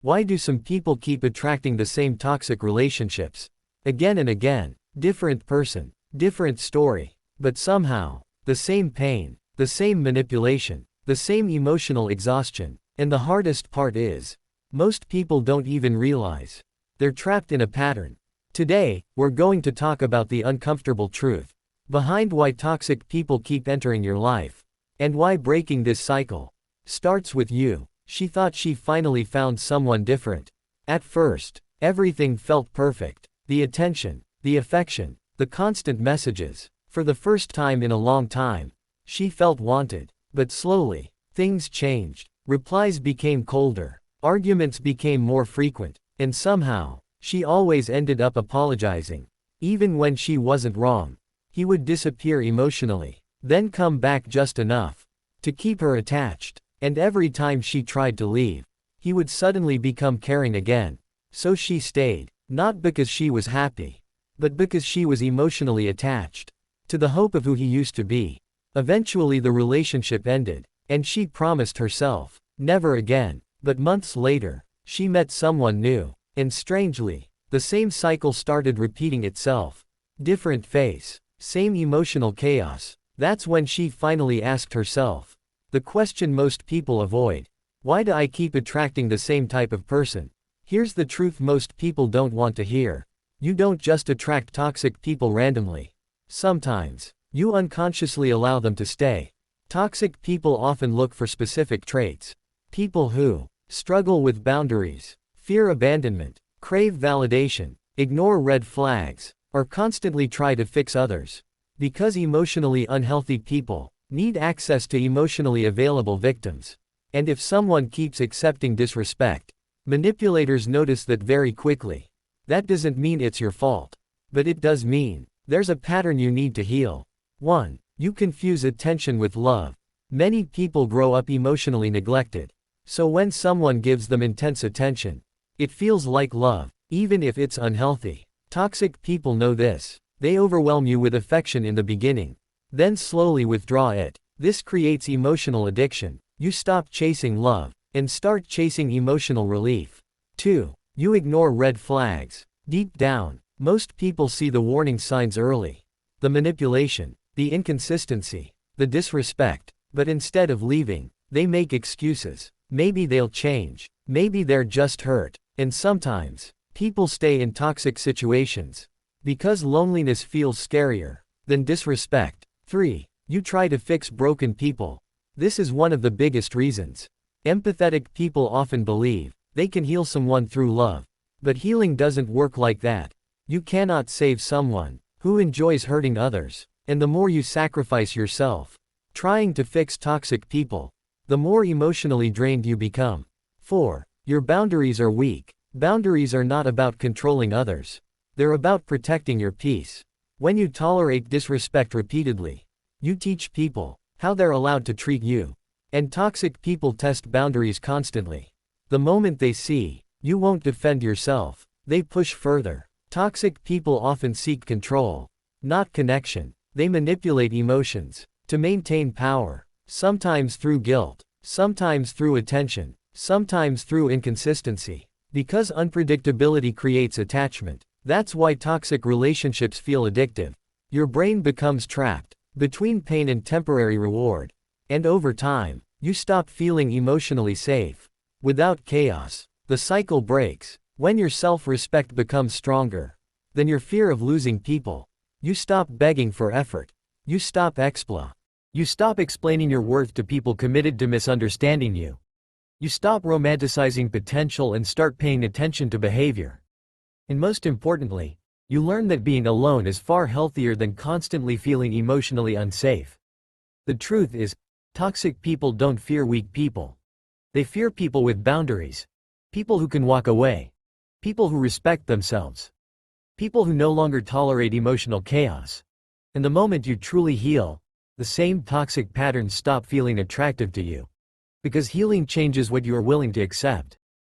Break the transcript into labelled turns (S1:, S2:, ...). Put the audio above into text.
S1: Why do some people keep attracting the same toxic relationships? Again and again, different person, different story, but somehow, the same pain, the same manipulation, the same emotional exhaustion. And the hardest part is, most people don't even realize they're trapped in a pattern. Today, we're going to talk about the uncomfortable truth behind why toxic people keep entering your life, and why breaking this cycle starts with you. She thought she finally found someone different. At first, everything felt perfect. The attention, the affection, the constant messages. For the first time in a long time, she felt wanted. But slowly, things changed. Replies became colder. Arguments became more frequent. And somehow, she always ended up apologizing. Even when she wasn't wrong. He would disappear emotionally, then come back just enough to keep her attached. And every time she tried to leave, he would suddenly become caring again. So she stayed, not because she was happy, but because she was emotionally attached to the hope of who he used to be. Eventually the relationship ended, and she promised herself, never again. But months later, she met someone new, and strangely, the same cycle started repeating itself. Different face, same emotional chaos. That's when she finally asked herself the question most people avoid. Why do I keep attracting the same type of person? Here's the truth most people don't want to hear. You don't just attract toxic people randomly. Sometimes, you unconsciously allow them to stay. Toxic people often look for specific traits. People who struggle with boundaries, fear abandonment, crave validation, ignore red flags, or constantly try to fix others. Because emotionally unhealthy people need access to emotionally available victims. And if someone keeps accepting disrespect, manipulators notice that very quickly. That doesn't mean it's your fault. But it does mean there's a pattern you need to heal. 1. You confuse attention with love. Many people grow up emotionally neglected. So when someone gives them intense attention, it feels like love, even if it's unhealthy. Toxic people know this. They overwhelm you with affection in the beginning, then slowly withdraw it. This creates emotional addiction. You stop chasing love, and start chasing emotional relief. 2. You ignore red flags. Deep down, most people see the warning signs early. The manipulation, the inconsistency, the disrespect. But instead of leaving, they make excuses. Maybe they'll change. Maybe they're just hurt. And sometimes, people stay in toxic situations because loneliness feels scarier than disrespect. 3. You try to fix broken people. This is one of the biggest reasons. Empathetic people often believe they can heal someone through love. But healing doesn't work like that. You cannot save someone who enjoys hurting others. And the more you sacrifice yourself trying to fix toxic people, the more emotionally drained you become. 4. Your boundaries are weak. Boundaries are not about controlling others. They're about protecting your peace. When you tolerate disrespect repeatedly, you teach people how they're allowed to treat you. And toxic people test boundaries constantly. The moment they see you won't defend yourself, they push further. Toxic people often seek control, not connection. They manipulate emotions to maintain power, sometimes through guilt, sometimes through attention, sometimes through inconsistency. Because unpredictability creates attachment. That's why toxic relationships feel addictive. Your brain becomes trapped between pain and temporary reward. And over time, you stop feeling emotionally safe. Without chaos, the cycle breaks. When your self-respect becomes stronger than your fear of losing people, you stop begging for effort. You stop You stop explaining your worth to people committed to misunderstanding you. You stop romanticizing potential and start paying attention to behavior. And most importantly, you learn that being alone is far healthier than constantly feeling emotionally unsafe. The truth is, toxic people don't fear weak people. They fear people with boundaries. People who can walk away. People who respect themselves. People who no longer tolerate emotional chaos. And the moment you truly heal, the same toxic patterns stop feeling attractive to you. Because healing changes what you are willing to accept.